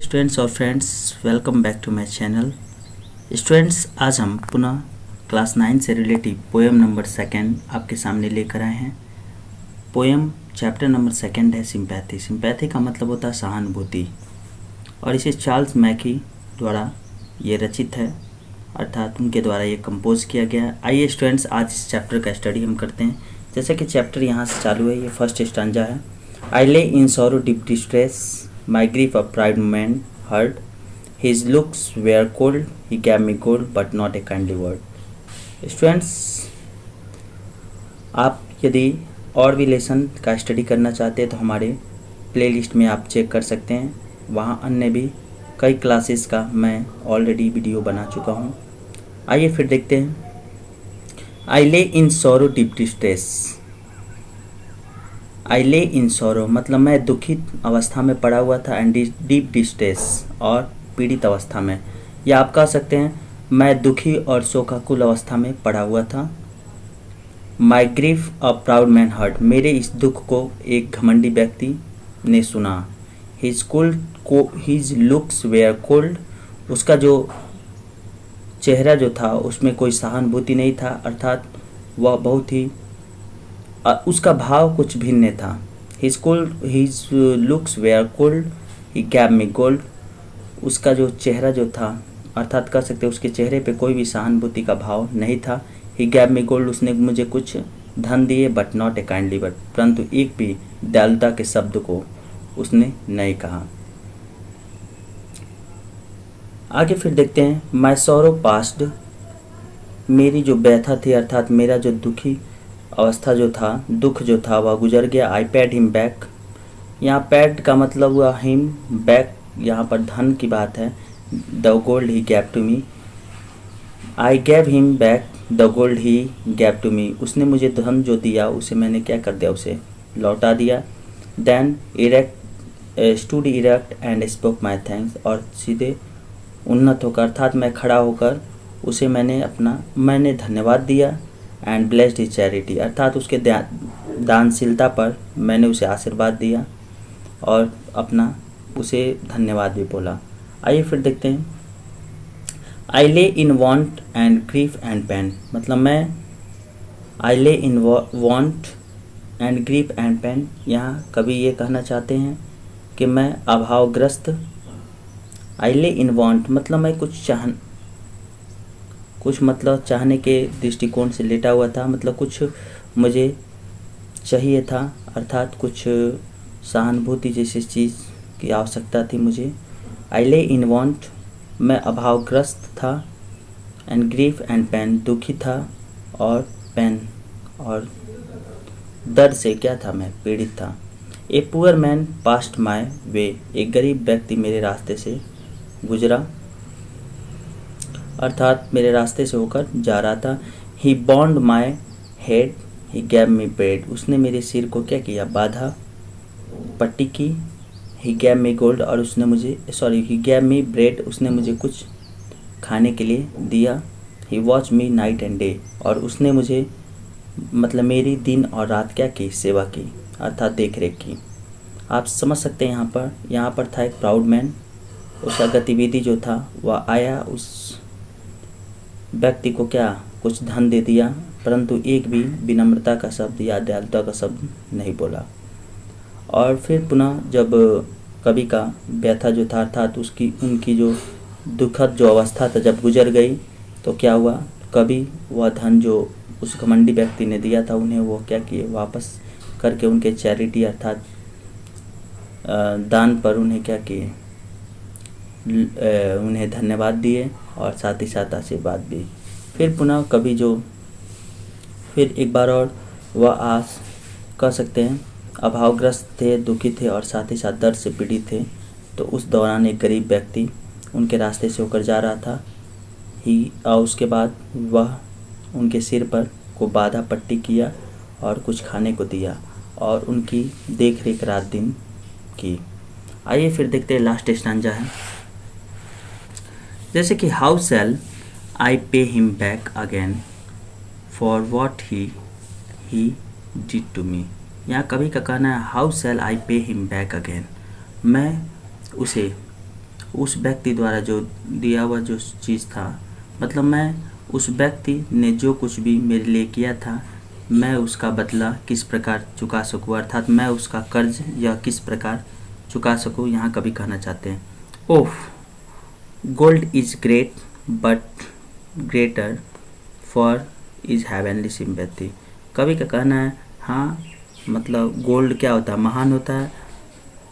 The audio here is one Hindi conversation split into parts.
स्टूडेंट्स और friends, welcome back to my channel. Students, आज हम पुनः क्लास 9 से रिलेटिव पोएम नंबर सेकंड आपके सामने लेकर आए हैं। पोएम चैप्टर नंबर सेकंड है सिंपैथी। सिंपैथी का मतलब होता है सहानुभूति, और इसे चार्ल्स मैकी द्वारा ये रचित है, अर्थात उनके द्वारा ये कंपोज किया गया है। आइए स्टूडेंट्स, आज इस चैप्टर का स्टडी हम करते हैं। जैसे कि चैप्टर यहाँ से चालू है, ये फर्स्ट स्टैंजा है। I lay in sorrow deep distress, my grief a pride man hurt, his looks were cold, he gave me gold but not a kindly word। Students, आप यदि और भी लेसन का स्टडी करना चाहते हैं तो हमारे प्लेलिस्ट में आप चेक कर सकते हैं। वहाँ अन्य भी कई क्लासेस का मैं ऑलरेडी वीडियो बना चुका हूँ। आइए फिर देखते हैं। I lay in sorrow deep distress. I lay in sorrow मतलब मैं दुखित अवस्था में पड़ा हुआ था, एंड डीप डिस्ट्रेस और पीड़ित अवस्था में, या आप कह सकते हैं मैं दुखी और शोकाकुल अवस्था में पड़ा हुआ था। My grief a proud man hurt, मेरे इस दुख को एक घमंडी व्यक्ति ने सुना। हिज लुक्स वेयर कोल्ड, उसका जो चेहरा जो था उसमें कोई सहानुभूति नहीं था, अर्थात वह बहुत ही उसका भाव कुछ भिन्न था। His looks were cold, he gave me gold, उसका जो चेहरा जो था, अर्थात कह सकते उसके चेहरे पे कोई भी सहानुभूति का भाव नहीं था। ही गैव मी गोल्ड, उसने मुझे कुछ धन दिए, but not a kindly word, परंतु एक भी दयालुता के शब्द को उसने नहीं कहा। आगे फिर देखते हैं। माई सॉरो पास्ड, मेरी जो व्यथा थी, अर्थात मेरा जो दुखी अवस्था जो था, दुख जो था, वह गुजर गया। आई पैड हिम बैक, यहाँ पैड का मतलब हुआ हिम, बैक यहाँ पर धन की बात है। The gold he gave to me, I gave him back the gold he gave to me, उसने मुझे धन जो दिया उसे मैंने क्या कर दिया, उसे लौटा दिया। Then stood erect and spoke my thanks, और सीधे उन्नत होकर, अर्थात मैं खड़ा होकर उसे मैंने धन्यवाद दिया। एंड ब्लेस्ड हिज चैरिटी, अर्थात उसके दानशीलता पर मैंने उसे आशीर्वाद दिया और उसे धन्यवाद भी बोला। आइए फिर देखते हैं। I lay in want and grief and pain, मतलब मैं I lay in want and grief and pain, यहाँ कवि ये कहना चाहते हैं कि मैं अभावग्रस्त। आई ले इन वांट मतलब मैं कुछ मतलब चाहने के दृष्टिकोण से लेटा हुआ था, मतलब कुछ मुझे चाहिए था, अर्थात कुछ सहानुभूति जैसी चीज़ की आवश्यकता थी मुझे। आई ले इन वांट, मैं अभावग्रस्त था। एंड ग्रीफ एंड पेन, दुखी था, और पेन और दर्द से क्या था, मैं पीड़ित था। ए पुअर मैन पास्ट माई वे, एक गरीब व्यक्ति मेरे रास्ते से गुजरा, अर्थात मेरे रास्ते से होकर जा रहा था। He bound my head, he gave me bread, उसने मेरे सिर को क्या किया, बाधा, पट्टी की। ही गैव मी गोल्ड, और ही गैव मी ब्रेड, उसने मुझे कुछ खाने के लिए दिया। He watch me night and day, और उसने मुझे मतलब मेरी दिन और रात क्या की, सेवा की, अर्थात देख रेख की। आप समझ सकते हैं यहाँ पर था एक प्राउड मैन, उसका गतिविधि जो था वह आया, उस व्यक्ति को क्या कुछ धन दे दिया, परंतु एक भी विनम्रता का शब्द या दयालुता का शब्द नहीं बोला। और फिर पुनः जब कवि का व्यथा जो था, अर्थात उनकी जो दुखद जो अवस्था था जब गुजर गई, तो क्या हुआ, कवि वह धन जो उस घमंडी व्यक्ति ने दिया था उन्हें वो क्या किए, वापस करके उनके चैरिटी अर्थात दान पर उन्हें क्या किए, उन्हें धन्यवाद दिए और साथ ही साथ आशीर्वाद भी। फिर पुनः कवि फिर एक बार और वह आस कह सकते हैं अभावग्रस्त थे, दुखी थे और साथ ही साथ दर्द से पीड़ित थे। तो उस दौरान एक गरीब व्यक्ति उनके रास्ते से होकर जा रहा था। और उसके बाद वह उनके सिर पर को बाधा पट्टी किया और कुछ खाने को दिया और उनकी देख रेख रात दिन की। आइए फिर देखते हैं, लास्ट स्टैंजा है। जैसे कि how shall I pay him back again for what he did to me, यहाँ कवि का कहना है how shall I pay him back again, मैं उसे उस व्यक्ति द्वारा जो दिया हुआ जो चीज़ था, मतलब मैं उस व्यक्ति ने जो कुछ भी मेरे लिए किया था, मैं उसका बदला किस प्रकार चुका सकूँ, अर्थात मैं उसका कर्ज या किस प्रकार चुका सकूँ, यहाँ कवि कहना चाहते हैं। Oh, gold is great but greater for is heavenly sympathy. कवि का कहना है, हाँ मतलब गोल्ड क्या होता है, महान होता है,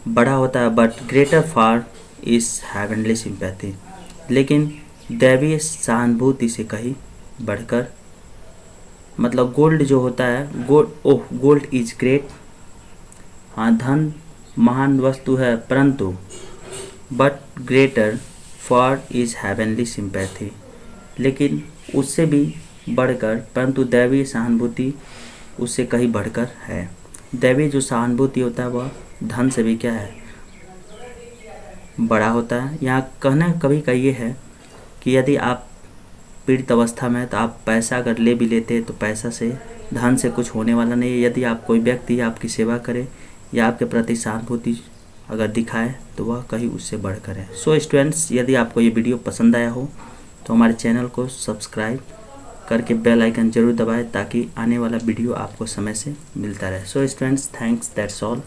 बड़ा होता है, but greater for is heavenly sympathy, लेकिन दैवीय सहानुभूति से कहीं बढ़कर, मतलब गोल्ड जो होता है, गोल्ड इज ग्रेट, हाँ धन महान वस्तु है, परंतु but greater for is heavenly sympathy, लेकिन उससे भी बढ़कर, परंतु दैवीय सहानुभूति उससे कहीं बढ़कर है। दैवीय जो सहानुभूति होता है वह धन से भी क्या है, बड़ा होता है। यहाँ कहना कभी का ये है कि यदि आप पीड़ित अवस्था में, तो आप पैसा अगर ले भी लेते तो पैसा से, धन से कुछ होने वाला नहीं है। यदि आप कोई व्यक्ति आपकी सेवा करे या आपके प्रति सहानुभूति अगर दिखाए तो वह कहीं उससे बढ़कर है। सो स्टूडेंट्स, यदि आपको ये वीडियो पसंद आया हो तो हमारे चैनल को सब्सक्राइब करके बेल आइकन जरूर दबाएं, ताकि आने वाला वीडियो आपको समय से मिलता रहे। So students, thanks, that's all.